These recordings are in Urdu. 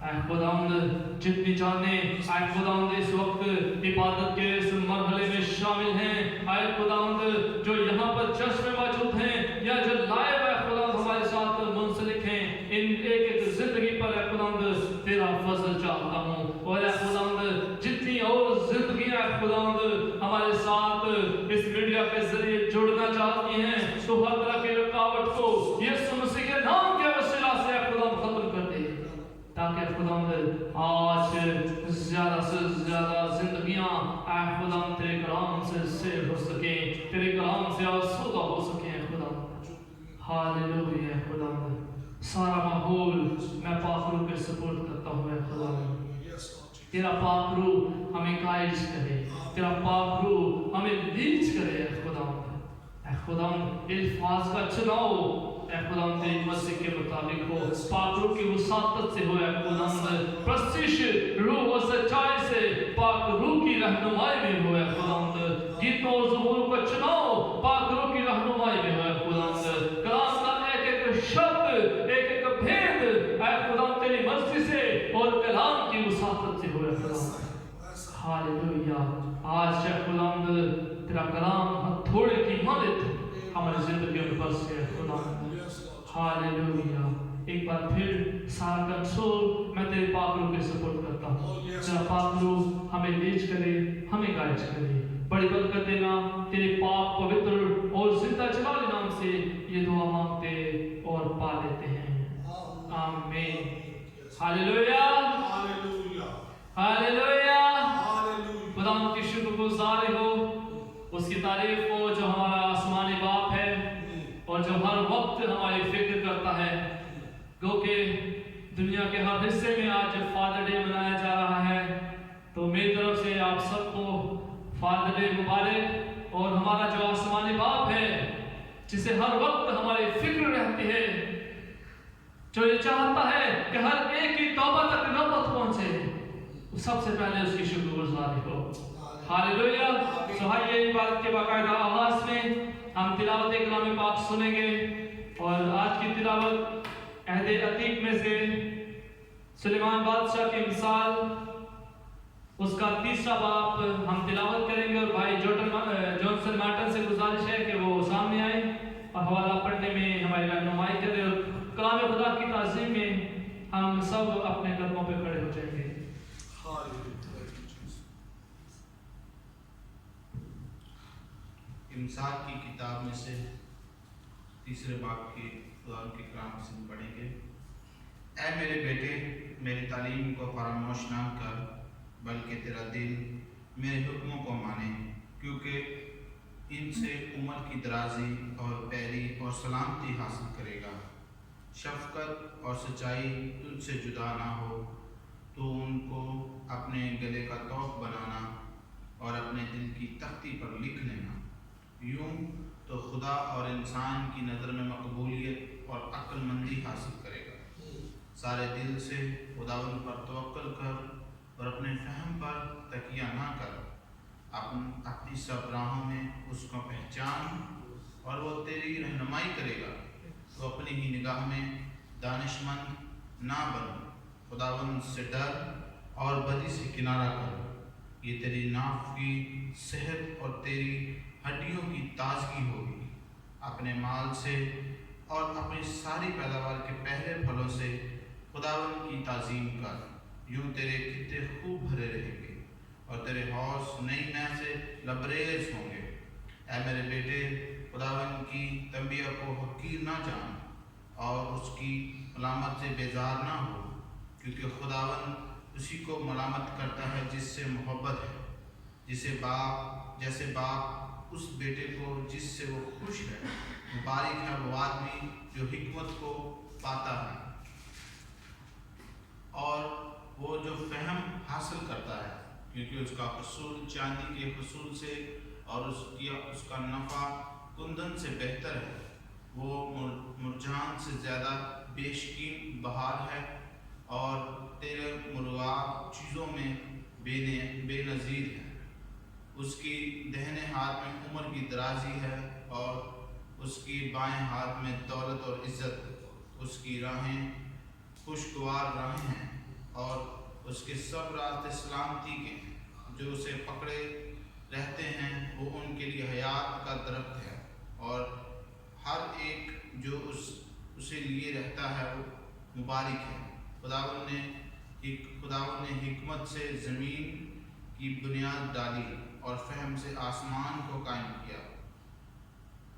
اے خداوند جتنی جانیں اے خداوند اس وقت عبادت کے اس مرحلے میں شامل ہیں، اے خداوند جو یہاں پر چرچ میں موجود ہیں یا جو لائیو اے خداوند ہمارے ساتھ منسلک ہیں، ان ایک ایک زندگی پر اے خداوند تیرا فضل چاہتا ہوں، اور اے خداوند جتنی اور زندگیاں اے خداوند ہمارے ساتھ اس میڈیا کے ذریعے جڑنا چاہتی ہیں، تو ہر طرح کی رکاوٹ کو یسوع مسیح کے نام کے وسیلہ سے اے خداوند ختم کر دے، تاکہ خداوند آج زیادہ سے زیادہ زندگیاں اے خداوند تیرے کلام سے سیر ہو سکیں، تیرے کلام سے آسودہ ہو سکیں اے خداوند۔ ہاللویا اے خداوند، سارا ماحول میں پاک روح کے سپرد کرتا ہوں اے خداوند، تیرا پاک روح ہمیں قائد کرے، تیرا پاک روح ہمیں لیڈ کرے اے خداوند۔ اے خداوند الفاظ کا چناؤ اے خداوند تیری مرضی کے مطابق ہو، پاک روح کی وساطت سے ہو اے خداوند، پرستش روح و سچائی سے پاک روح کی رہنمائی میں ہو اے خداوند، گیتوں اور زبوروں کا چناؤ پاک روح کی رہنمائی میں ہو اے خداوند، کلام کا ایک ایک شبد ایک ایک بھید اے خداوند تیری مرضی سے اور کلام کی وساطت سے ہو اے خداوند۔ ہاللویا، آج اے خداوند تیرا کلام ہتھوڑے کی مانند ہماری زندگیوں میں برس اے خداوند۔ ہاللویا، ایک بار پھر سارا کنٹرول میں تیرے پاک روح کے سپورٹ کرتا ہوں، تیرا پاک روح ہمیں لیڈ کرے، ہمیں گائیڈ کرے، بڑی برکت دینا، تیرے پاک پوتر اور زندہ جلالی نام سے یہ دعا مانگتے اور پا لیتے ہیں، آمین۔ ہاللویا، ہاللویا، خدا کی شکر گزاری ہو، اس کی تعریف ہو جو ہمارا آسمانی باپ ہے اور جو ہر وقت ہماری فکر کرتا ہے۔ گو کہ دنیا کے ہر حصے میں آج فادر ڈے منایا جا رہا ہے، تو میری طرف سے آپ سب کو فادر ڈے مبارک، اور ہمارا جو آسمانی باپ ہے جسے ہر وقت ہماری فکر رہتی ہے، جو یہ چاہتا ہے کہ ہر ایک کی توبہ تک نوبت پہنچے، سب سے پہلے اس کی شکر گزاری ہو۔ ہاللویا، سہائیے عبادت کے باقاعدہ آغاز میں ہم تلاوت کلام پاک سنیں گے، اور آج کی تلاوت عہد عتیق میں سے سلیمان بادشاہ کی مثال اس کا 3 باب ہم تلاوت کریں گے، اور بھائی جونسن مارٹن سے گزارش ہے کہ وہ سامنے آئے اور حوالہ پڑھنے میں ہماری رہنمائی کرے، اور کلام خدا کی تعظیم میں ہم سب اپنے قدموں پہ کھڑے ہو جائیں گے۔ امثال کی کتاب میں سے 3 باب کی خدا کے کلام سے پڑھیں گے۔ اے میرے بیٹے، میری تعلیم کو فراموش نہ کر، بلکہ تیرا دل میرے حکموں کو مانے، کیونکہ ان سے عمر کی درازی اور پیری اور سلامتی حاصل کرے گا۔ شفقت اور سچائی تجھ سے جدا نہ ہو، تو ان کو اپنے گلے کا طوق بنانا اور اپنے دل کی تختی پر لکھ لینا۔ یوں تو خدا اور انسان کی نظر میں مقبولیت اور عقل مندی حاصل کرے گا۔ سارے دل سے خداوند پر توکل کر اور اپنے فہم پر تکیہ نہ کر، اپنی سب راہوں میں اس کو پہچان اور وہ تیری رہنمائی کرے گا۔ تو اپنی ہی نگاہ میں دانش مند نہ بن، خداوند سے ڈر اور بدی سے کنارہ کر، یہ تیری ناف کی صحت اور تیری ہڈیوں کی تازگی ہوگی۔ اپنے مال سے اور اپنی ساری پیداوار کے پہلے پھلوں سے خداوند کی تعظیم کر، یوں تیرے خطے خوب بھرے رہیں گے اور تیرے حوض نئی مے سے لبریز ہوں گے۔ اے میرے بیٹے، خداوند کی تنبیہ کو حقیر نہ جان اور اس کی ملامت سے بیزار نہ ہو، کیونکہ خداوند اسی کو ملامت کرتا ہے جس سے محبت ہے، جیسے باپ اس بیٹے کو جس سے وہ خوش ہے۔ مبارک ہے وہ آدمی جو حکمت کو پاتا ہے اور وہ جو فہم حاصل کرتا ہے، کیونکہ اس کا حصول چاندی کے حصول سے اور اس کا نفع کندن سے بہتر ہے۔ وہ مرجان سے زیادہ بیشکیم بہار ہے اور تیرے مرغاب چیزوں میں بے نظیر ہے۔ اس کی دہنے ہاتھ میں عمر کی درازی ہے اور اس کی بائیں ہاتھ میں دولت اور عزت۔ اس کی راہیں خوشگوار راہیں ہیں اور اس کے سب راستے سلامتی کے ہیں۔ جو اسے پکڑے رہتے ہیں وہ ان کے لیے حیات کا درخت ہے، اور ہر ایک جو اسے لیے رہتا ہے وہ مبارک ہے۔ خداوند نے حکمت سے زمین کی بنیاد ڈالی اور فہم سے آسمان کو قائم کیا۔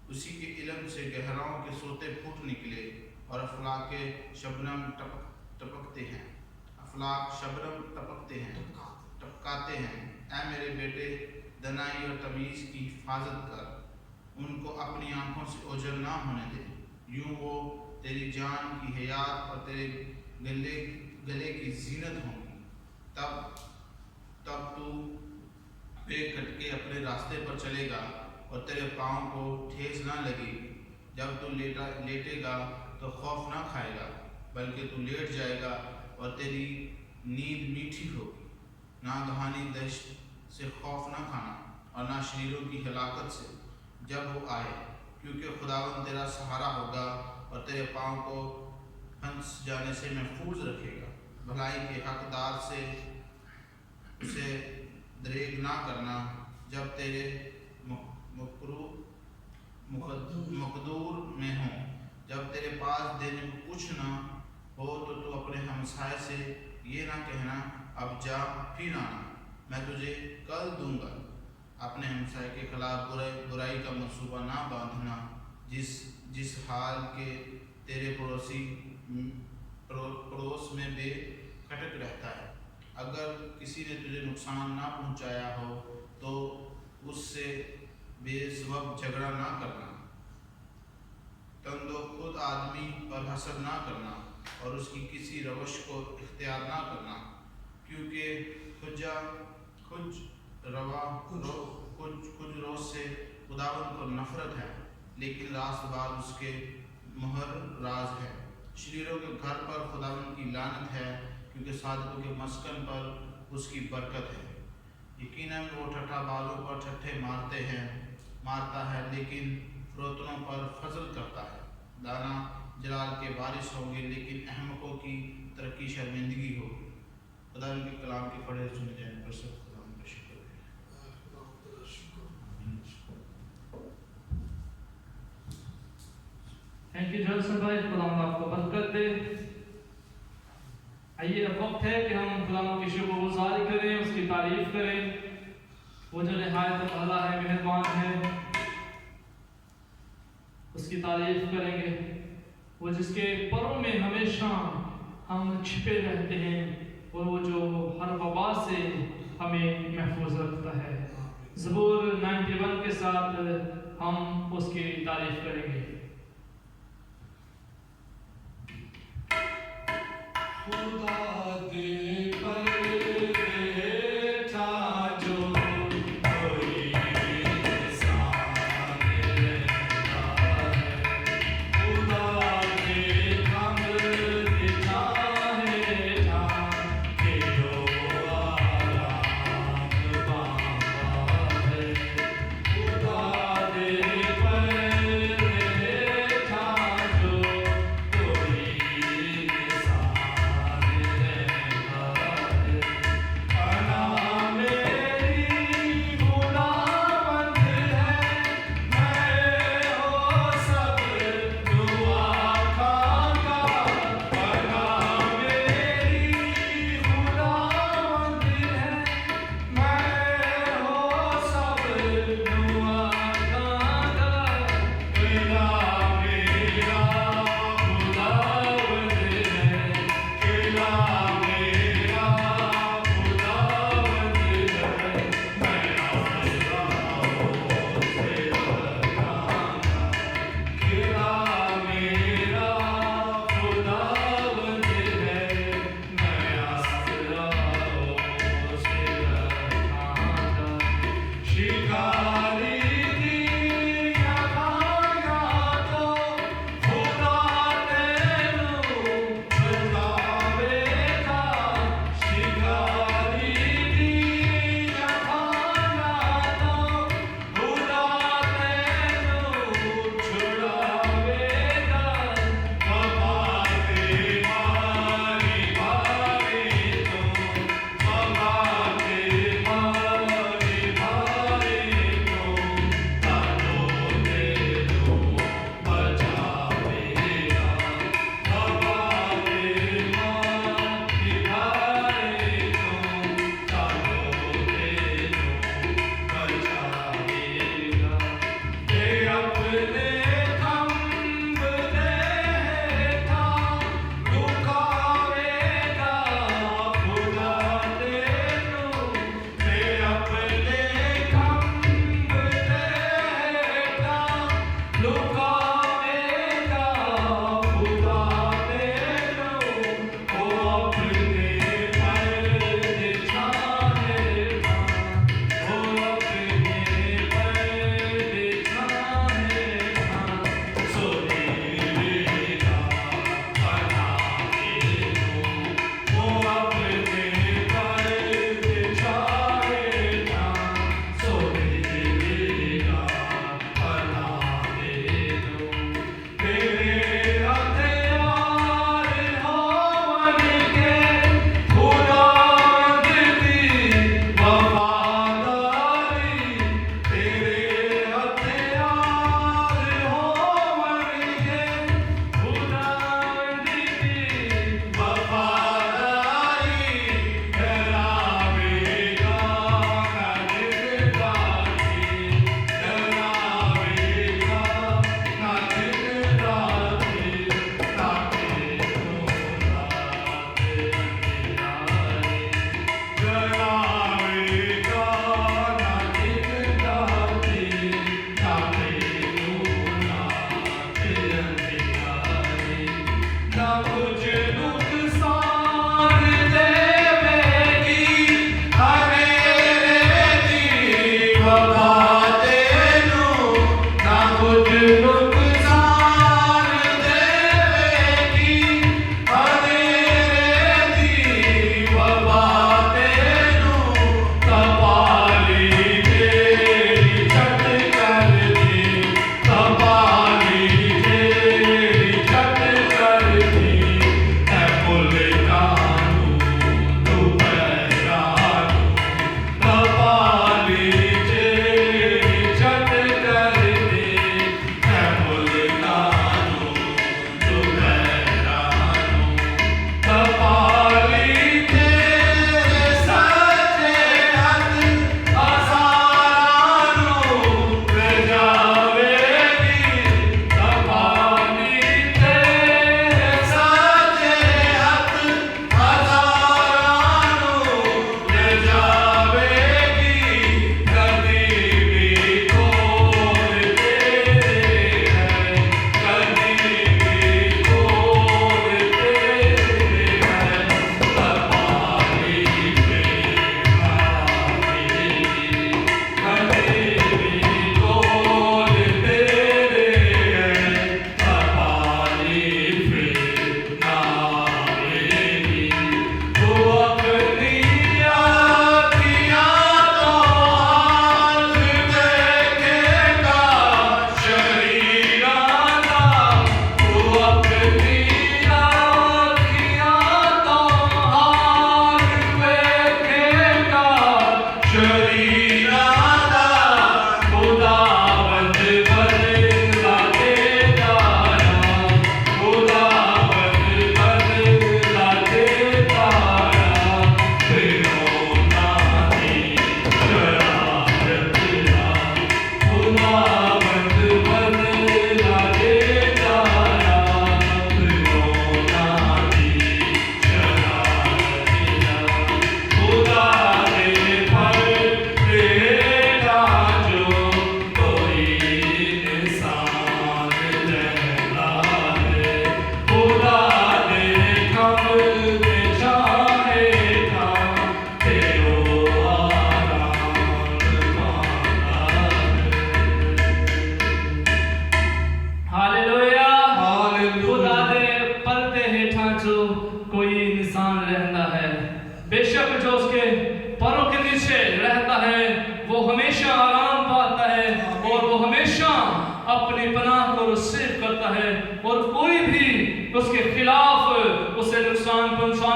اسی کے علم سے گہراؤں کے سوتے پھوٹ نکلے اور افلاک شبنم ٹپکتے ہیں۔ ٹپکاتے ہیں۔ اے میرے بیٹے، دنائی اور تمیز کی حفاظت کر، ان کو اپنی آنکھوں سے اوجھل نہ ہونے دے، یوں وہ تیری جان کی حیات اور تیرے گلے کی زینت ہوں گی۔ تب تو بے کھٹکے اپنے راستے پر چلے گا اور تیرے پاؤں کو ٹھیس نہ لگے گی۔ جب تو لیٹے گا تو خوف نہ کھائے گا، بلکہ تو لیٹ جائے گا اور تیری نیند میٹھی ہوگی۔ ناگہانی دشت سے خوف نہ کھانا اور نہ شریروں کی ہلاکت سے جب وہ آئے، کیونکہ خداوند تیرا سہارا ہوگا اور تیرے پاؤں کو پھنس جانے سے محفوظ رکھے گا۔ بھلائی کے حقدار سے اسے دریغ نہ کرنا، جب تیرے مقدور میں ہوں۔ جب تیرے پاس دینے کو کچھ نہ ہو تو تو اپنے ہمسائے سے یہ نہ کہنا، اب جا پھر آنا، میں تجھے کل دوں گا۔ اپنے ہمسائے کے خلاف برائی کا منصوبہ نہ باندھنا، جس حال کے تیرے پڑوس میں بے کھٹک رہتا ہے۔ اگر کسی نے تجھے نقصان نہ پہنچایا ہو تو اس سے بے سبب جھگڑا نہ کرنا۔ تندو خود آدمی پر حسد نہ کرنا اور اس کی کسی روش کو اختیار نہ کرنا، کیونکہ کچھ روز سے خداوند کو نفرت ہے، لیکن راست بات اس کے مہر راز ہے۔ شریروں کے گھر پر خداوند کی لعنت ہے، کیونکہ صادقوں کے مسکن پر اس کی برکت ہے۔ یقیناً وہ ٹھٹھا بالوں پر ٹھٹھے مارتا ہے، لیکن فروتنوں پر فضل کرتا ہے۔ دانا جلال کے وارث ہوں گے، لیکن احمقوں کی ترقی شرمندگی ہوگی۔ خدا کے کلام کے پڑھے سنے جائیں پر سب خدا کا شکر ہے۔ تھینک یو جلسن بھائی، خدا آپ کو برکت دے۔ آئیے اب وقت ہے کہ ہم خدا کی شکر گزاری کریں، اس کی تعریف کریں۔ وہ جو نہایت اعلیٰ ہے، مہربان ہے، اس کی تعریف کریں گے۔ وہ جس کے پروں میں ہمیشہ ہم چھپے رہتے ہیں، اور وہ جو ہر وبا سے ہمیں محفوظ رکھتا ہے۔ زبور 91 کے ساتھ ہم اس کی تعریف کریں گے۔ خدا دے پر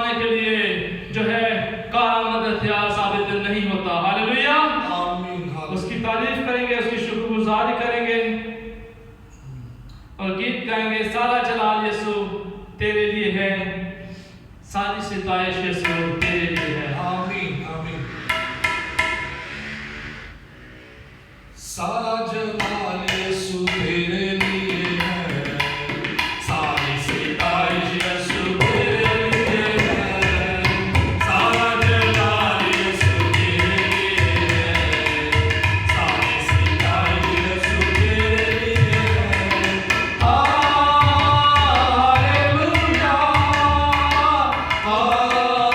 پانے کے لیے جو ہے کارآمد ہتھیار ثابت نہیں ہوتا. ہاللویا. اس کی تعریف کریں گے, اس کی شکر گزاری کریں گے اور گیت گائیں گے. سارا جلال یسوع تیرے لیے ہے, ساری ستائش یسوع تیرے لیے ہے. آمین آمین. سارا جلال یسوع تیرے لیے ہے, ساری ستائش یسوع تیرے لیے ہے. سارا جلال یسوع تیرے لیے ہے, ساری ستائش یسوع تیرے لیے ہے. ہاللویا ہاللویا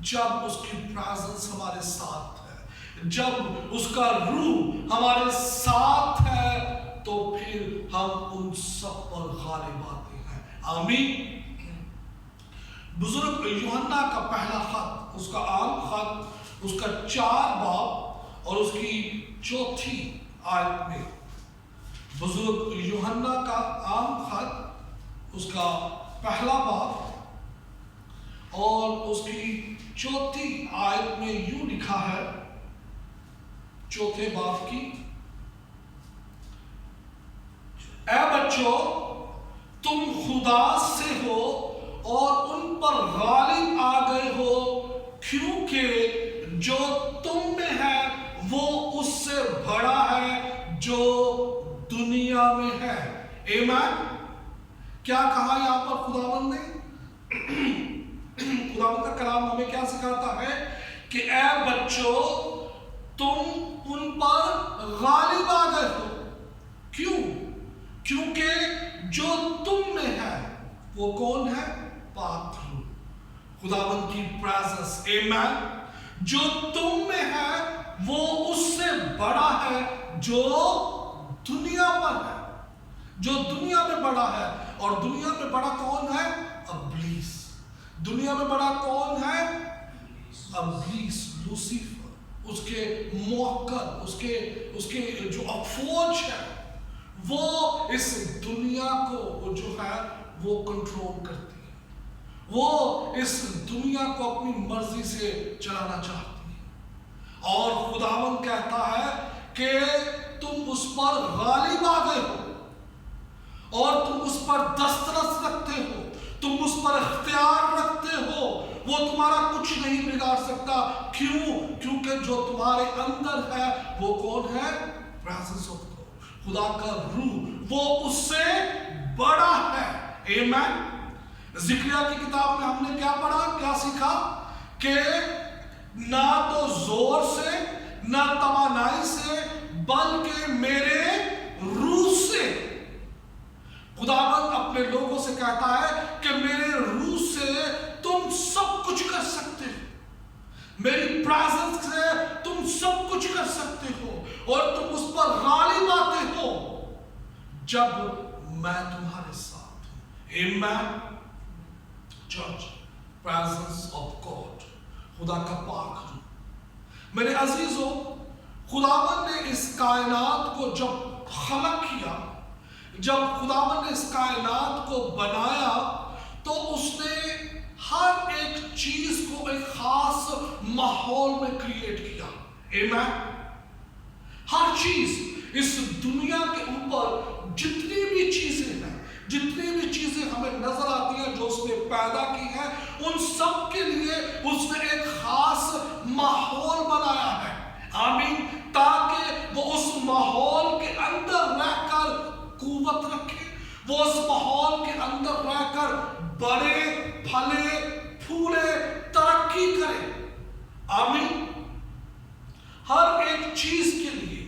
جب اس کی پریزنس ہمارے ساتھ ہے، جب اس کا روح ہمارے ساتھ ہے، تو پھر ہم ان سب پر غالب آتے ہیں۔ آمین۔ بزرگ یوحنا کا پہلا خط، اس کا عام خط، اس کا 4 باب اور اس کی 4 آیت میں، بزرگ یوحنا کا عام خط، اس کا پہلا باب اور اس کی 4 آیت میں یوں لکھا ہے، 4 باب کی، اے بچوں تم خدا سے ہو اور ان پر غالب آ گئے ہو، کیونکہ جو تم میں ہے وہ اس سے بڑا ہے جو دنیا میں ہے۔ آمین۔ کیا کہا یہاں پر خداوند نے؟ خداوند کا کلام ہمیں کیا سکھاتا ہے کہ اے بچوں تم ان پر غالب آ گئے ہو۔ کیوں؟ کیونکہ جو تم میں ہے وہ کون ہے؟ پاک روح، خداوند کی پریزنس۔ آمین۔ جو تم میں ہے وہ اس سے بڑا ہے جو دنیا پر ہے، جو دنیا میں بڑا ہے۔ اور دنیا میں بڑا کون ہے؟ ابلیس۔ دنیا میں بڑا کون ہے؟ ابلیس، لوسیفر، اس کے موکل، اس کے جو افواج ہے، وہ اس دنیا کو جو ہے وہ کنٹرول کرتی ہے، وہ اس دنیا کو اپنی مرضی سے چلانا چاہتی ہے۔ اور خداوند کہتا ہے کہ تم اس پر غالب آ گئے ہو اور تم اس پر دسترس رکھتے ہو، تم اس پر اختیار رکھتے ہو، وہ تمہارا کچھ نہیں بگاڑ سکتا۔ کیوں؟ کیونکہ جو تمہارے اندر ہے وہ کون ہے؟ پریزنس آف خدا کا روح، وہ اس سے بڑا ہے۔ آمین۔ ذکریہ کی کتاب میں ہم نے کیا پڑھا، کیا سیکھا؟ کہ نہ تو زور سے، نہ توانائی سے، بلکہ میرے روح سے۔ خداوند اپنے لوگوں سے کہتا ہے کہ میرے روح سے تم سب کچھ کر سکتے ہو، میری پریزنس سے تم سب کچھ کر سکتے ہو، اور تم اس پر غالب آتے ہو جب میں تمہارے ساتھ ہوں۔ آمین۔ چرچ، پریزنس آف گاڈ، خدا کا پاک روح۔ میرے عزیزوں، خداوند نے اس کائنات کو جب خلق کیا، جب خداوند نے اس کائنات کو بنایا، تو اس نے ہر ایک چیز کو ایک خاص ماحول میں کریٹ کیا۔ آمین۔ ہر چیز اس دنیا کے اوپر، جتنی بھی چیزیں ہیں، جتنی بھی چیزیں ہمیں نظر آتی ہیں جو اس نے پیدا کی ہیں، ان سب کے لیے اس نے ایک خاص ماحول بنایا ہے۔ آمین۔ تاکہ وہ اس ماحول کے اندر رہ کر قوت رکھے، وہ اس ماحول کے اندر رہ کر بڑے، پھلے، پھولے، ترقی کرے۔ آمین۔ ہر ایک چیز کے لیے،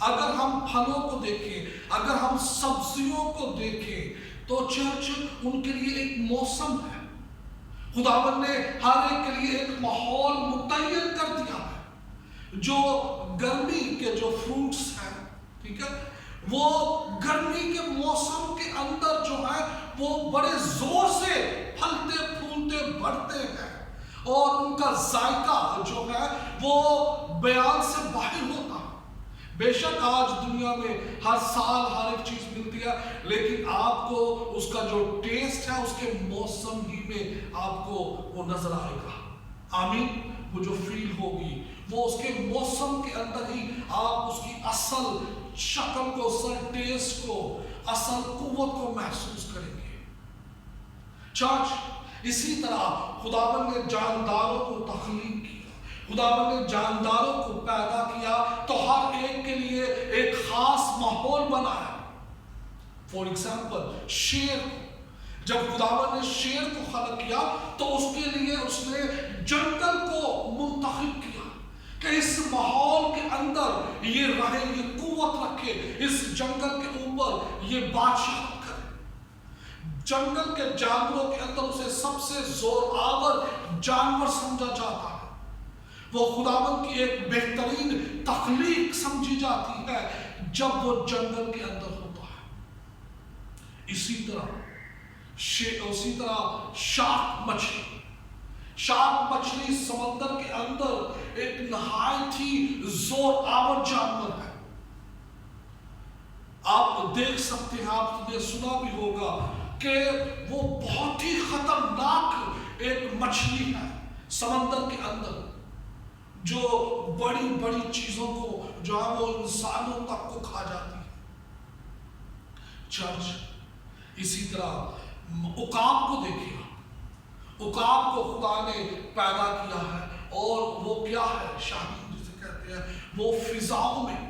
اگر ہم پھلوں کو دیکھیں، اگر ہم سبزیوں کو دیکھیں، تو چرچ ان کے لیے ایک موسم ہے۔ خداوند نے ہر ایک کے لیے ایک ماحول متعین کر دیا ہے۔ جو گرمی کے جو فروٹس ہیں، ٹھیک ہے، وہ گرمی کے موسم کے اندر جو ہے وہ بڑے زور سے پھلتے، پھولتے، بڑھتے ہیں، اور ان کا ذائقہ جو ہے وہ بیان سے باہر ہوتا ہے۔ بے شک آج دنیا میں ہر سال ہر ایک چیز ملتی ہے، لیکن آپ کو اس کا جو ٹیسٹ ہے اس کے موسم ہی میں آپ کو وہ نظر آئے گا۔ آمین۔ وہ جو فیل ہوگی وہ اس کے موسم کے اندر ہی آپ اس کی اصل شکل کو، اصل ٹیسٹ کو، اصل قوت کو محسوس کریں گے۔ چرچ، اسی طرح خداوند نے جانداروں کو تخلیق کیا، خداوند نے جانداروں کو پیدا کیا، تو ہر ایک کے لیے ایک خاص ماحول بنایا۔ فور ایگزامپل، شیر کو، جب خداوند نے شیر کو خلق کیا تو اس کے لیے اس نے جنگل کو منتخب کیا کہ اس ماحول کے اندر یہ رہے، یہ قوت رکھے، اس جنگل کے اوپر یہ بادشاہت کرے۔ جنگل کے جانوروں کے اندر اسے سب سے زور آور جانور سمجھا جاتا ہے. وہ خداوند کی ایک بہترین تخلیق سمجھی جاتی ہے جب وہ جنگل کے اندر ہوتا ہے. اسی طرح شارک مچھلی سمندر کے اندر ایک نہایت ہی زور آور جانور ہے. آپ دیکھ سکتے ہیں، آپ نے سنا بھی ہوگا کہ وہ بہت ہی خطرناک ایک مچھلی ہے سمندر کے اندر، جو بڑی بڑی چیزوں کو جو ہے وہ انسانوں تک کو کھا جاتی ہے. چرچ اسی طرح عقاب کو دیکھیے. عقاب کو خدا نے پیدا کیا ہے اور وہ کیا ہے؟ شاہین جسے کہتے ہیں. وہ فضاؤں میں،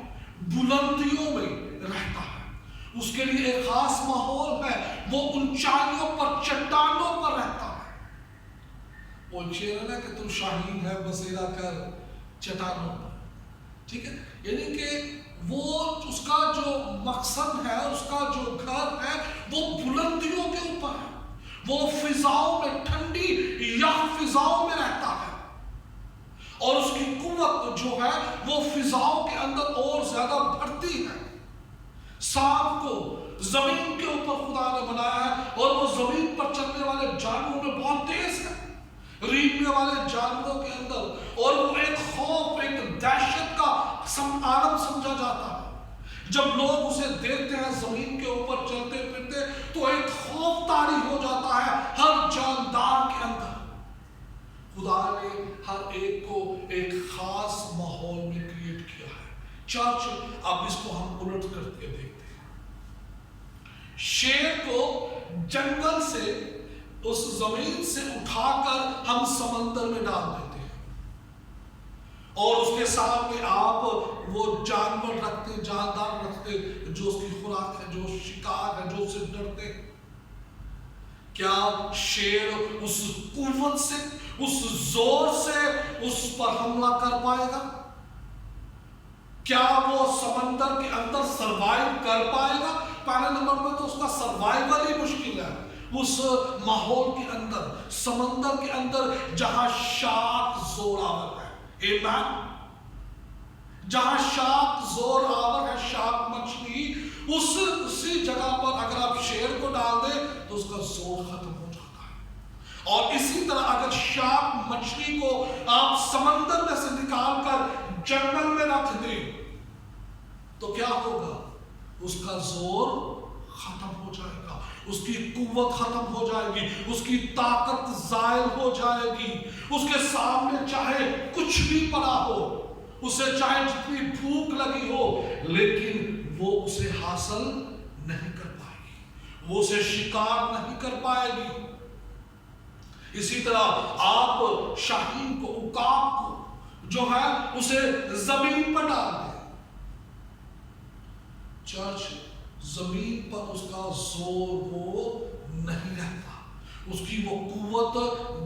بلندیوں میں رہتا ہے. اس کے لیے ایک خاص ماحول ہے. وہ اونچائیوں پر، چٹانوں پر رہتا ہے. وہ شعر ہے کہ تم شاہین ہے بسیرا کر چٹانوں پر. ٹھیک ہے، یعنی کہ وہ اس کا جو مقصد ہے، اس کا جو گھر ہے وہ بلندیوں کے اوپر ہے. وہ فضاؤں میں، ٹھنڈی یخ فضاؤں میں رہتا ہے اور اس کی قوت جو ہے وہ فضاؤں کے اندر اور زیادہ بڑھتی ہے. سانپ کو زمین کے اوپر خدا نے بنایا ہے اور وہ زمین پر چلنے والے جانوروں میں بہت تیز ہے، ریڑھنے والے جانوروں کے اندر. اور وہ ایک خوف، ایک دہشت کا عالم سمجھا جاتا ہے. جب لوگ اسے دیکھتے ہیں زمین کے اوپر چلتے پھرتے تو ایک خوف طاری ہو جاتا ہے ہر جاندار کے اندر. خدا نے ہر ایک کو ایک خاص ماحول میں کریٹ کیا ہے. چرچ اب اس کو ہم الٹ کر کے دیکھتے ہیں. شیر کو جنگل سے، اس زمین سے اٹھا کر ہم سمندر میں ڈال دیتے ہیں اور اس کے سامنے آپ وہ جانور رکھتے، جاندار رکھتے جو اس کی خوراک ہے، جو شکار ہے، جو اسے ڈرتے. کیا شیر اس قوت سے، اس زور سے اس پر حملہ کر پائے گا؟ کیا وہ سمندر کے اندر سروائیو کر پائے گا؟ پہلے نمبر پر تو اس کا سروائیول ہی مشکل ہے اس ماحول کے اندر، سمندر کے اندر جہاں شارک زور آور ہے. ایمان، جہاں شارک زور آور ہے، شارک مچھلی، اسی جگہ پر اگر آپ شیر کو ڈال دیں تو اس کا زور ختم ہو جاتا ہے. اور اسی طرح اگر شارک مچھلی کو آپ سمندر میں سے نکال کر جنگل میں رکھ دیں تو کیا ہوگا؟ اس کا زور ختم ہو جائے گا، اس کی قوت ختم ہو جائے گی، اس کی طاقت زائل ہو جائے گی. اس کے سامنے چاہے کچھ بھی پڑا ہو، اسے چاہے جتنی بھوک لگی ہو، لیکن وہ اسے حاصل نہیں کر پائے گی، وہ اسے شکار نہیں کر پائے گی. اسی طرح آپ شاہین کو، عقاب کو جو ہے اسے زمین پر ڈال دیں. چرچ زمین پر اس کا زور وہ نہیں رہتا، اس کی وہ قوت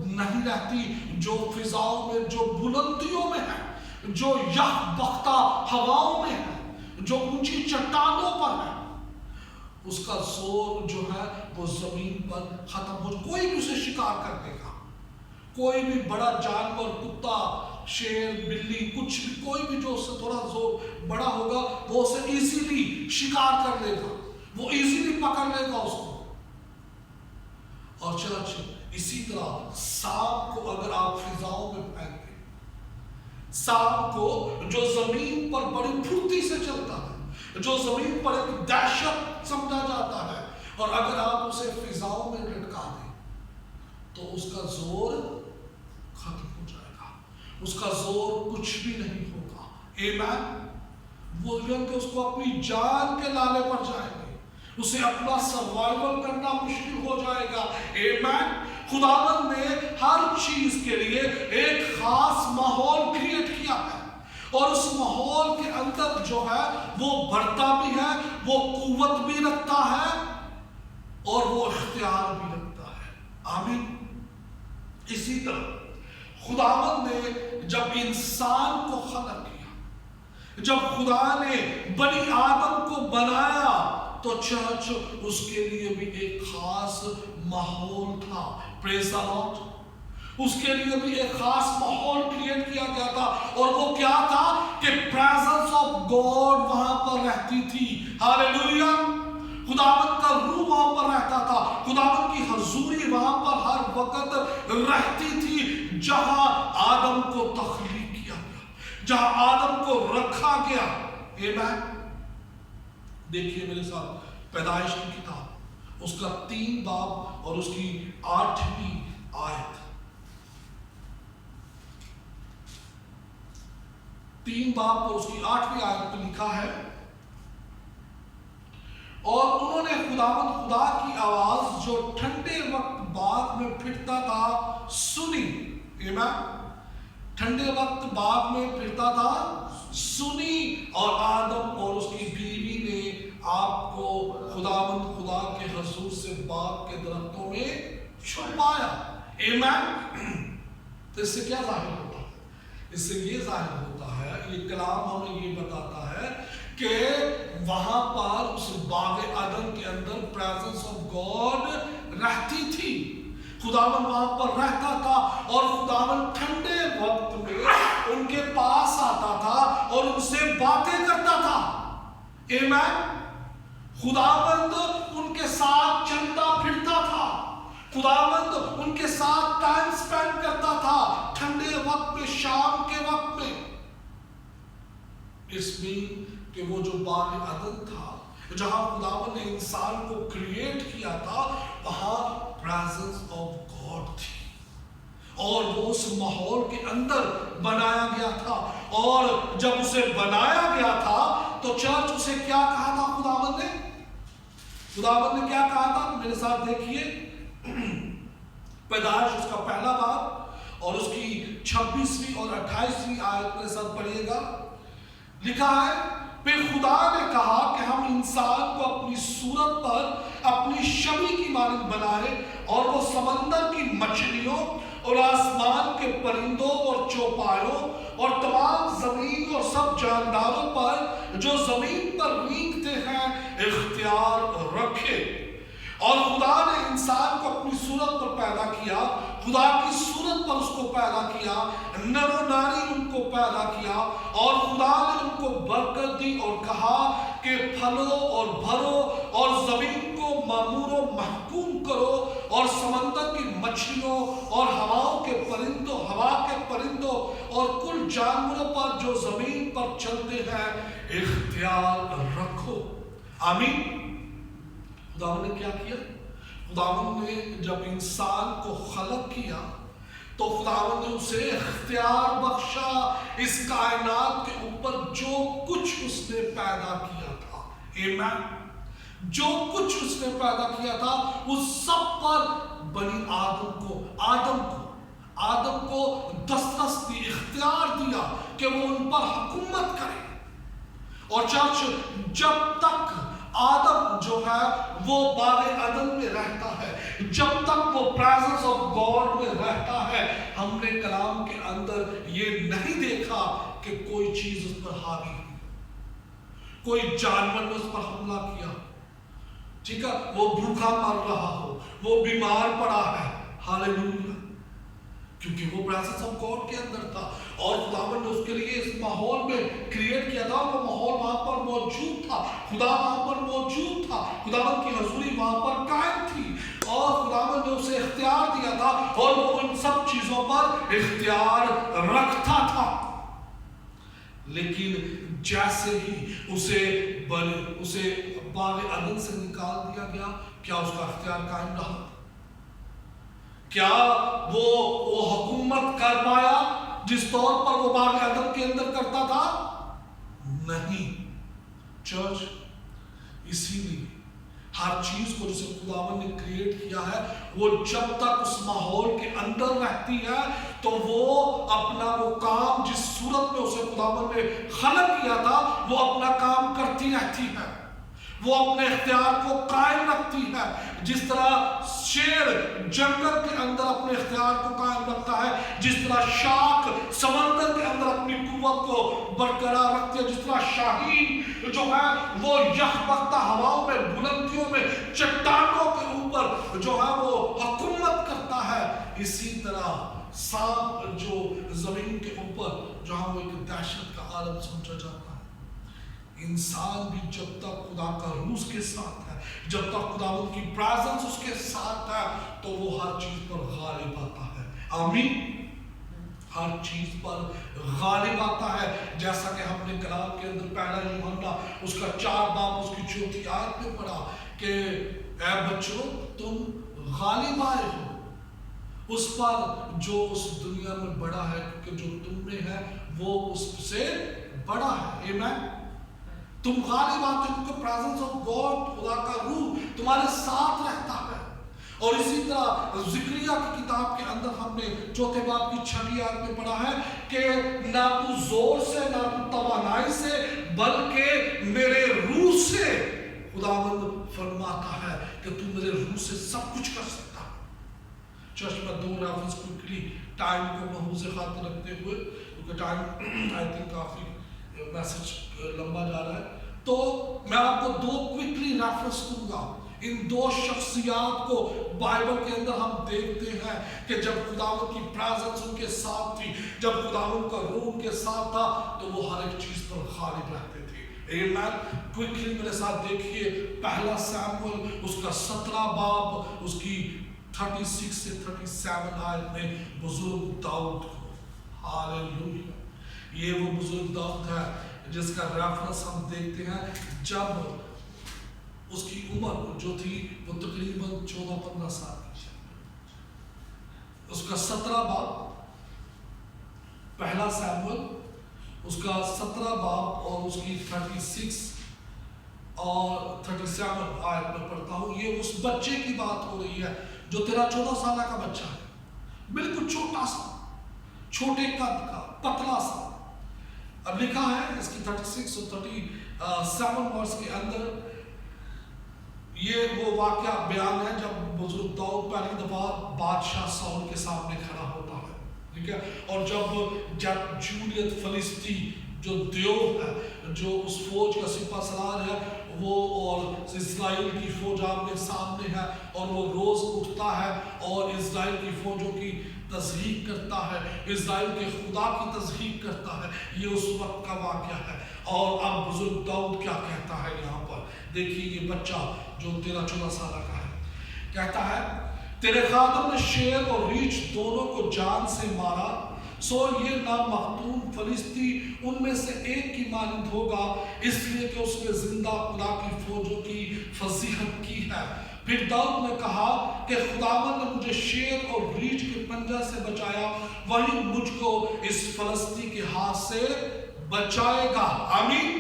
نہیں رہتی جو فضاؤں میں، جو بلندیوں میں ہے، جو یخ بختہ ہواؤں میں ہے، جو اونچی چٹانوں پر ہے. اس کا زور جو ہے وہ زمین پر ختم ہو. کوئی بھی اسے شکار کر دے گا، کوئی بھی بڑا جانور، کتا، شیر، بلی، کچھ بھی، کوئی بھی جو اس سے تھوڑا زور بڑا ہوگا وہ اسے ایزیلی شکار کر لے گا، وہ ایزیلی پکڑ لے گا اس کو. اور چرچ اسی طرح سانپ کو اگر آپ فضاؤں میں پھینک دیں، سانپ کو جو زمین پر بڑی پھرتی سے چلتا ہے، جو زمین پر ایک دہشت سمجھا جاتا ہے، اور اگر آپ اسے فضاؤں میں لٹکا دیں تو اس کا زور ختم ہو جائے گا، اس کا زور کچھ بھی نہیں ہوگا. ایمان، وہ کہ اس کو اپنی جان کے لالے پر جائیں گے، اسے اپنا سروائیول کرنا مشکل ہو جائے گا. ایمان، خداوند نے ہر چیز کے لیے ایک خاص ماحول کریٹ کیا ہے اور اس ماحول کے اندر جو ہے وہ بڑھتا بھی ہے، وہ قوت بھی رکھتا ہے اور وہ اختیار بھی رکھتا ہے. آمین. اسی طرح خداوند نے جب انسان کو خلق کیا، جب خدا نے بنی آدم کو بنایا تو چرچ اس کے لیے بھی ایک خاص ماحول تھا. پریز دی لارڈ. اس کے لیے بھی ایک خاص ماحول کریٹ کیا گیا تھا, اور وہ کیا تھا کہ پریزنس آف گاڈ وہاں پر رہتی تھی. ہاللیلویا. خداوند کا روح وہاں پر رہتا تھا, خداوند کی حضوری وہاں پر ہر وقت رہتی تھی. جہاں آدم کو تخلیق کیا گیا, جہاں آدم کو رکھا گیا. آمین. دیکھیے میرے ساتھ پیدائش کی کتاب, اس کا 3 باب اور اس کی 8ویں آیت. 3 باب اور اس کی 8ویں آیت میں لکھا ہے, اور انہوں نے خداوند خدا کی آواز جو ٹھنڈے وقت باغ میں پھرتا تھا سنی. آمین. ٹھنڈے وقت باغ میں پھرتا تھا سنی, اور آدم اور اس کی بیوی نے آپ کو خداوند خدا کے حضور سے باغ کے درختوں میں چھپایا. آمین. تو اس سے کیا ظاہر ہوتا ہے؟ اس سے یہ ظاہر ہوتا ہے, یہ کلام ہمیں یہ بتاتا ہے کہ وہاں پر اس باغ عدن کے اندر پریزنس آف گاڈ رہتی تھی. خداوند وہاں پر رہتا تھا, اور خداوند ٹھنڈے وقت میں ان کے پاس آتا تھا اور ان سے باتیں کرتا تھا. آمین. خداوند ان کے ساتھ چلتا پھرتا تھا, خداوند ان کے ساتھ ٹائم سپینڈ کرتا تھا ٹھنڈے وقت میں, شام کے وقت میں. اس میں کہ وہ جو باغ عدن تھا, جہاں خداوند نے انسان کو کریٹ کیا تھا, وہاں پریزنس آف گاڈ تھی, اور وہ اس ماحول کے اندر بنایا گیا تھا. اور جب اسے بنایا گیا تھا تو چرچ اسے کیا کہا تھا؟ خداوند نے کیا کہا تھا؟ میرے ساتھ دیکھیے پیدائش اس کا 1 باب اور اس کی 26ویں اور 28ویں آیت میرے ساتھ پڑھیے گا. لکھا ہے, پھر خدا نے کہا کہ ہم انسان کو اپنی صورت پر اپنی شبیہ کی مانند بنائیں, اور وہ سمندر کی مچھلیوں اور آسمان کے پرندوں اور چوپایوں اور تمام زمین اور سب جانداروں پر جو زمین پر رینگتے ہیں اختیار رکھے. اور خدا نے انسان کو اپنی صورت پر پیدا کیا, خدا کی صورت پر اس کو پیدا کیا, نر و ناری ان کو پیدا کیا, اور خدا نے ان کو برکت دی اور کہا کہ پھلو اور بھرو اور زمین کو معمور و محکوم کرو, اور سمندر کی مچھلیوں اور ہوا کے پرندوں اور کل جانوروں پر جو زمین پر چلتے ہیں اختیار رکھو. آمین. خداوند نے کیا کیا؟ خداوند نے جب انسان کو خلق کیا تو خداوند نے اسے اختیار بخشا اس کائنات کے اوپر جو کچھ اس نے پیدا کیا تھا. آمین. جو کچھ اس نے پیدا کیا تھا اس سب پر بنی آدم کو دسترس دی, اختیار دیا کہ وہ ان پر حکومت کرے. اور چرچ جب تک آدم جو ہے وہ باغ عدن میں رہتا ہے, جب تک وہ پریزنس آف گاڈ میں رہتا ہے, ہم نے کلام کے اندر یہ نہیں دیکھا کہ کوئی چیز اس پر حاوی ہوئی, کوئی جانور نے اس پر حملہ کیا. ٹھیک ہے, وہ بھوکا مر رہا ہو, وہ بیمار پڑا ہے. ہاللیلویا. کیونکہ وہ پریزنس آف گاڈ کے اندر تھا, اور خداوند نے اس کے لیے اس ماحول میں کریٹ کیا تھا. وہ ماحول وہاں پر موجود تھا, خدا وہاں پر موجود تھا, خداوند کی حضوری وہاں پر قائم تھی, اور خداوند نے اسے اختیار دیا تھا, اور وہ ان سب چیزوں پر اختیار رکھتا تھا. لیکن جیسے ہی اسے باغ عدن سے نکال دیا گیا, کیا اس کا اختیار قائم رہا؟ کیا وہ حکومت کر پایا جس طور پر وہ باغ عدن کے اندر کرتا تھا؟ نہیں. چرچ اسی لیے ہر چیز کو جسے خداوند نے کریٹ کیا ہے, وہ جب تک اس ماحول کے اندر رہتی ہے تو وہ اپنا وہ کام جس صورت میں اسے خداوند نے خلق کیا تھا وہ اپنا کام کرتی رہتی ہے, وہ اپنے اختیار کو قائم رکھتی ہے. جس طرح شیر جنگل کے اندر اپنے اختیار کو قائم رکھتا ہے, جس طرح شاخ سمندر کے اندر اپنی قوت کو برقرار رکھتی ہے, جس طرح شاہین جو ہے وہ یخبختہ ہواؤں میں، بلندیوں میں، چٹانوں کے اوپر جو ہے وہ حکومت کرتا ہے، اسی طرح سانپ جو زمین کے اوپر جو ہے وہ ایک دہشت کا عالم سمجھا جاتا ہے۔ انسان بھی جب تک خدا کا روح اس کے ساتھ ہے، جب تک خداوند کی پریزنس اس کے ساتھ ہے، تو وہ ہر چیز پر غالب آتا ہے۔ آمین۔ ہر چیز پر غالب آتا ہے، جیسا کہ ہم نے کلام کے اندر پہلا یوحنا اس کا 4 باب اس کی 4 آیت میں پڑھا کہ اے بچوں تم غالب آئے ہو اس پر جو اس دنیا میں بڑا ہے، کیونکہ جو تم میں ہے وہ اس سے بڑا ہے۔ آمین۔ تم غالب آتے ہو کیونکہ پریزنس آف گاڈ، خدا کا روح تمہارے ساتھ رہتا ہے۔ اور اسی طرح زکریا کی کتاب کے اندر ہم نے 4 باب کی 6 آیت میں پڑھا ہے کہ نہ تو زور سے، نہ تو توانائی سے، بلکہ میرے روح سے، خداوند فرماتا ہے کہ تو میرے روح سے سب کچھ کر سکتا ہے۔ چرچ میں 2 ریفرنس کوئکلی ٹائم کو محفوظ خاطر رکھتے ہوئے، کیونکہ time I think coffee message لمبا جا رہا ہے، تو میں آپ کو 2 کوئکلی ریفرنس دوں گا۔ ان 2 شخصیات کو بائبل کے اندر ہم دیکھتے ہیں کہ جب خداوند کی پریزنس ان کے ساتھ تھی، جب خداوند کا روح ان کے ساتھ تھا، تو وہ ہر ایک چیز پر غالب رہتے تھے۔ آمین۔ کوئکلی میرے ساتھ دیکھیے پہلا سیموئل اس کا 17 باب اس کی 36 سے 37 آیت میں بزرگ داؤد کو، ہاللیلویا، یہ وہ بزرگ داؤد ہے جس کا ریفرنس ہم دیکھتے ہیں جب اس کی عمر جو تھی وہ تقریباً 14-15 سال کی ہے۔ اس کا 17 باب پہلا سیموئل اس کا 17 باب اور اس کی 36 اور 37 آیت میں پڑھتا ہوں۔ یہ اس بچے کی بات ہو رہی ہے جو 13-14 سالہ کا بچہ ہے، بالکل چھوٹا سا، چھوٹے قد کا، پتلا سا۔ اب لکھا ہے اس کی 36 اور 37 ورس کے اندر، یہ وہ واقعہ بیان ہے جب بزرگ داؤد پہلی دفعہ بادشاہ ساؤل کے سامنے کھڑا ہوتا ہے، ٹھیک ہے، اور جب جولیت فلسطی جو دیو ہے، جو اس فوج کا سپہ سالار ہے، وہ اور اسرائیل کی فوج آمنے سامنے ہے، اور وہ روز اٹھتا ہے اور اسرائیل کی فوجوں کی تضحیق کرتا ہے، اسرائیل کے خدا کی تضحیق کرتا ہے۔ یہ اس وقت کا واقعہ ہے۔ اور اب بزرگ داؤد کیا کہتا ہے یہاں پر دیکھیے، یہ بچہ جو 13-14 سالہ کا ہے کہتا ہے، تیرے خادم نے شیر اور ریچھ دونوں کو جان سے مارا، سو یہ نامختون فلسطی ان میں سے ایک کی مانند ہوگا، اس لیے کہ اس نے زندہ خدا کی فوجوں کی فضیحت کی ہے۔ پھر داؤد نے کہا کہ خداوند نے مجھے شیر اور ریچھ کے پنجہ سے بچایا، وہی مجھ کو اس فلسطی کے ہاتھ سے بچائے گا۔ آمین۔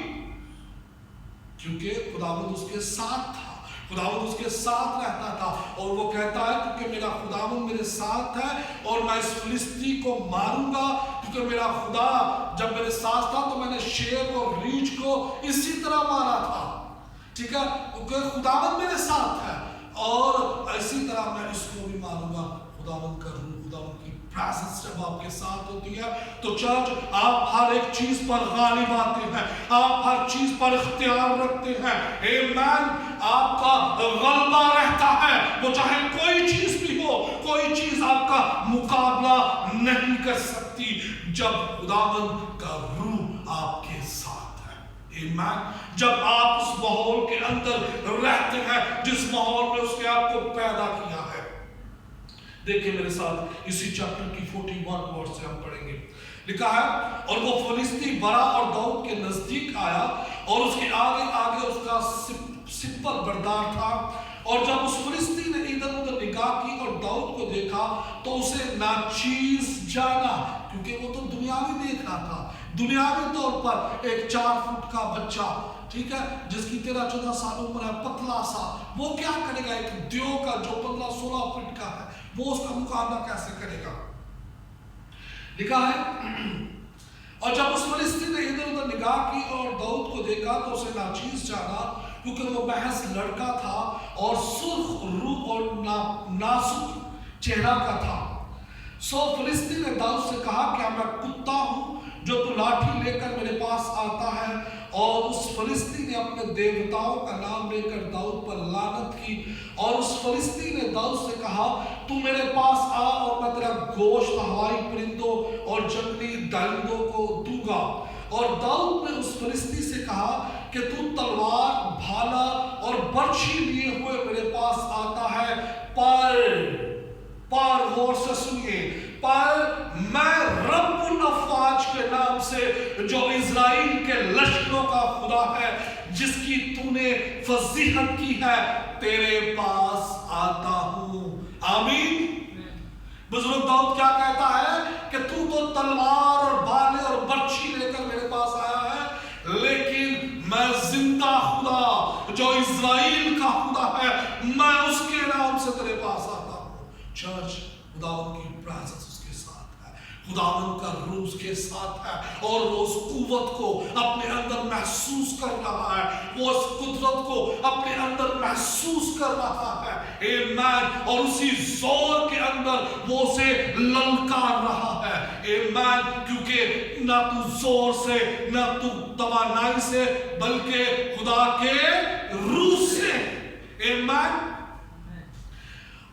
کیونکہ خداوند اس کے ساتھ تھا، خداوند اس کے ساتھ رہتا تھا، اور وہ کہتا ہے کیونکہ میرا خداوند میرے ساتھ ہے اور میں اس فلسطی کو ماروں گا، کیونکہ میرا خدا جب میرے ساتھ تھا تو میں نے شیر اور ریچھ کو اسی طرح مارا تھا، ٹھیک ہے، کیونکہ خداوند میرے ساتھ ہے، اور اسی طرح میں اس کو بھی ماروں گا۔ خداوند کا روح، خداوند کی پریزنس جب آپ کے ساتھ ہوتی ہے تو چرچ آپ ہر ایک چیز پر غالب آتے ہیں، آپ ہر چیز پر اختیار رکھتے ہیں۔ آمین۔ آپ کا غلبہ رہتا ہے، وہ چاہے کوئی چیز بھی ہو، کوئی چیز آپ کا مقابلہ نہیں کر سکتی جب خداوند کا روح آپ کے ساتھ ہے۔ آمین۔ جب آپ اس ماحول کے اندر رہتے ہیں جس ماحول میں اس نے آپ کو پیدا کیا ہے۔ دیکھیں میرے ساتھ اسی چیپٹر کی 41 ورس سے ہم پڑھیں گے، لکھا ہے، اور وہ فلسطی برا اور داؤد کے نزدیک آیا اور اس کے آگے آگے اس کا سپر بردار تھا، اور جب اس فلسطی نے ادھر ادھر نگاہ کی اور داؤد کو دیکھا تو اسے ناچیز جانا، کیونکہ وہ تو دنیاوی دیکھ رہا تھا، دنیاوی طور پر ایک 4 فٹ کا بچہ، ٹھیک ہے، جس کی 13-14 سال عمر ہے، پتلا سا، وہ کیا کرے گا؟ ایک دیو کا جو 15-16 فٹ کا ہے، وہ اس کا مقابلہ کیسے کرے گا؟ لکھا ہے، اور جب اس فلسطی نے ادھر ادھر نگاہ کی اور داؤد کو دیکھا تو اسے ناچیز جانا، کیونکہ وہ محض لڑکا تھا اور سرخ روح اور نازک چہرہ کا تھا۔ سو فلسطی نے داؤد سے کہا، کیا میں کتا ہوں جو تو لاٹھی لے کر میرے پاس آتا ہے؟ اور اس فلسطی نے اپنے دیوتاؤں کا نام لے کر داؤد پر لعنت کی، اور اس فلسطی نے داؤد سے کہا تو میرے پاس آ اور میں تیرا گوشت ہوائی پرندوں اور جنگلی درندوں کو دوں گا۔ اور داؤد نے اس فلسطی سے کہا کہ تو تلوار، بھالا اور برچھی لیے ہوئے میرے پاس آتا ہے، پر غور سے سنیے، پر میں رب الافواج کے نام سے جو اسرائیل کے لشکروں کا خدا ہے، جس کی تو نے فضیحت کی ہے، تیرے پاس آتا ہوں۔ آمین۔ بزرگ داؤد کیا کہتا ہے کہ تو تلوار اور بھالے اور برچھی لے کر میرے پاس آیا ہے، لیکن میں زندہ خدا جو اسرائیل کا خدا ہے، میں اس کے نام سے تیرے پاس آتا ہوں۔ چرچ، خداوند کی پریزنس اس کے ساتھ ہے، خداوند کا روح اس کے ساتھ ہے، اور وہ اس قوت کو اپنے اندر محسوس کر رہا ہے، وہ اس قدرت کو اپنے اندر محسوس کر رہا ہے، ایمین، اور اسی زور کے اندر وہ اسے للکار رہا ہے، ایمین، کیونکہ نہ تو زور سے، نہ تو توانائی سے، بلکہ خدا کے روح سے، ایمین۔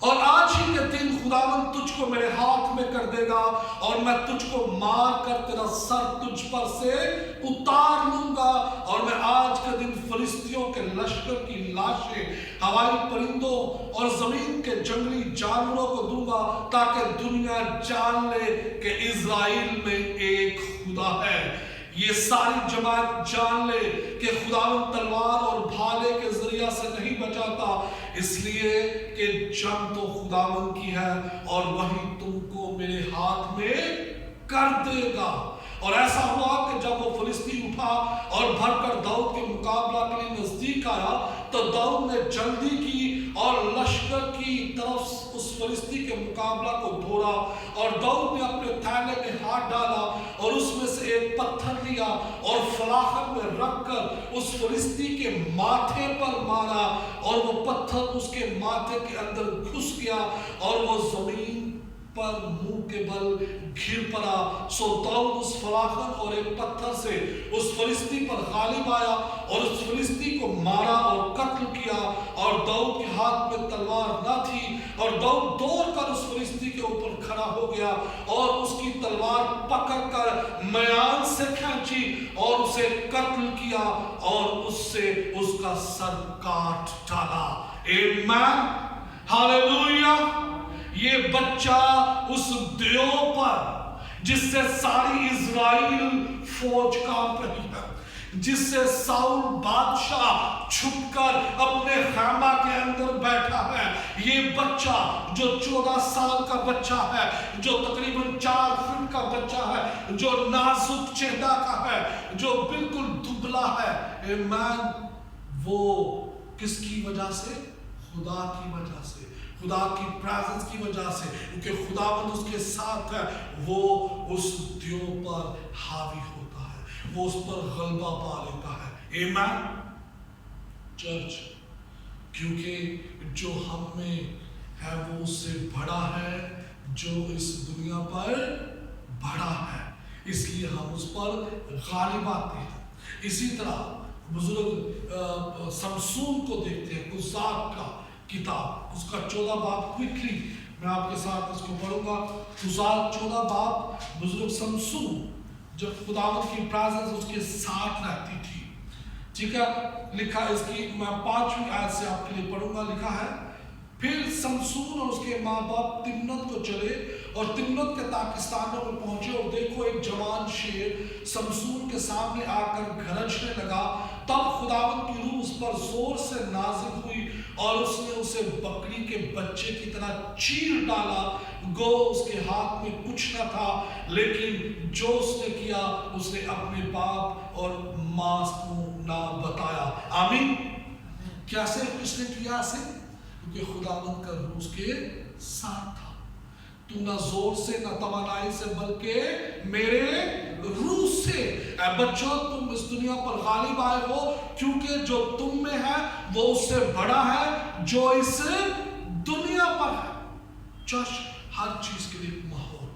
اور آج ہی کے دن خداوند تجھ کو میرے ہاتھ میں کر دے گا، اور میں تجھ کو مار کر تیرا سر تجھ پر سے اتار لوں گا، اور میں آج کے دن فلسطینیوں کے لشکر کی لاشیں ہوائی پرندوں اور زمین کے جنگلی جانوروں کو دوں گا، تاکہ دنیا جان لے کہ اسرائیل میں ایک خدا ہے۔ یہ ساری جماعت جان لے کہ خداوند تلوار اور بھالے کے ذریعہ سے نہیں بچاتا، اس لیے کہ جنگ تو خداوند کی ہے، اور وہی تم کو میرے ہاتھ میں کر دے گا۔ اور ایسا ہوا کہ جب وہ فلسطی اٹھا اور بھر کر داؤد کے مقابلہ کے لیے نزدیک آیا، تو داؤد نے جلدی کی اور لشکر کی طرف اس فلسطی کے مقابلہ کو دھوڑا، اور داؤد نے اپنے تھیلے میں ہاتھ ڈالا اور اس میں سے ایک پتھر لیا اور فلاخن میں رکھ کر اس فلسطی کے ماتھے پر مارا، اور وہ پتھر اس کے ماتھے کے اندر گھس گیا اور وہ زمین پر منہ کے بل گر پڑا۔ سو داؤد اس فلاخن اور ایک پتھر سے اس فلسطی پر غالب آیا اور اس فلسطی کو مارا اور قتل کیا، اور داؤد کے ہاتھ میں تلوار نہ تھی، اور داؤد دوڑ کر اس فلسطی کے اوپر کھڑا ہو گیا اور اس کی تلوار پکڑ کر میان سے کھینچی اور اسے قتل کیا اور اس سے اس کا سر کاٹ ڈالا۔ آمین، ہاللویہ۔ یہ بچہ اس دیو پر جس سے ساری اسرائیل فوج کانپ رہی ہے، جس سے ساؤل بادشاہ چھپ کر اپنے خیمہ کے اندر بیٹھا ہے، یہ بچہ جو 14 سال کا بچہ ہے، جو تقریباً 4 فٹ کا بچہ ہے، جو نازک چہرہ کا ہے، جو بالکل دبلا ہے، ایمان، وہ کس کی وجہ سے؟ خدا کی وجہ سے، خدا کی پریزنس کی وجہ سے، کیونکہ خداوند اس کے ساتھ ہے، وہ اس دیو پر حاوی ہوتا ہے، وہ اس پر غلبہ پا لیتا ہے۔ ایمان چرچ، کیونکہ جو ہم میں ہے وہ اس سے بڑا ہے جو اس دنیا پر بڑا ہے، اس لیے ہم اس پر غالب آتے ہیں۔ اسی طرح بزرگ سمسون کو دیکھتے ہیں، قضات کا کتاب، اس کا 14 باب، کوئکلی میں آپ کے ساتھ اس کو پڑھوں گا۔ قضات 14 باب، بزرگ سمسون جب خداوند کی پریزنس اس کے ساتھ رہتی تھی، ٹھیک ہے، لکھا اس کی، میں 5ویں آیت سے آپ کے لیے پڑھوں گا، لکھا ہے، پھر سمسون اور اس کے ماں باپ تمنت کو چلے اور تمنت کے پاکستانوں میں پہنچے، اور دیکھو ایک جوان شیر سمسون کے سامنے آ کر گرجنے لگا۔ تب خداوند کی روح اس پر زور سے نازل ہوئی اور اس نے اسے بکری کے بچے کی طرح چیر ڈالا، گو اس کے ہاتھ میں کچھ نہ تھا، لیکن جو اس نے کیا اس نے اپنے باپ اور ماں کو نہ بتایا۔ آمین۔ کیسے اس نے کیا اسے؟ کیونکہ خداوند کا روح اس کے ساتھ تھا۔ تو نہ زور سے نہ توانائی سے بلکہ میرے روح سے۔ اے بچوں، تم اس دنیا پر غالب آئے ہو کیونکہ جو تم میں ہے وہ اس سے بڑا ہے جو اس دنیا پر ہے۔ چرچ، ہر چیز کے لیے ایک ماحول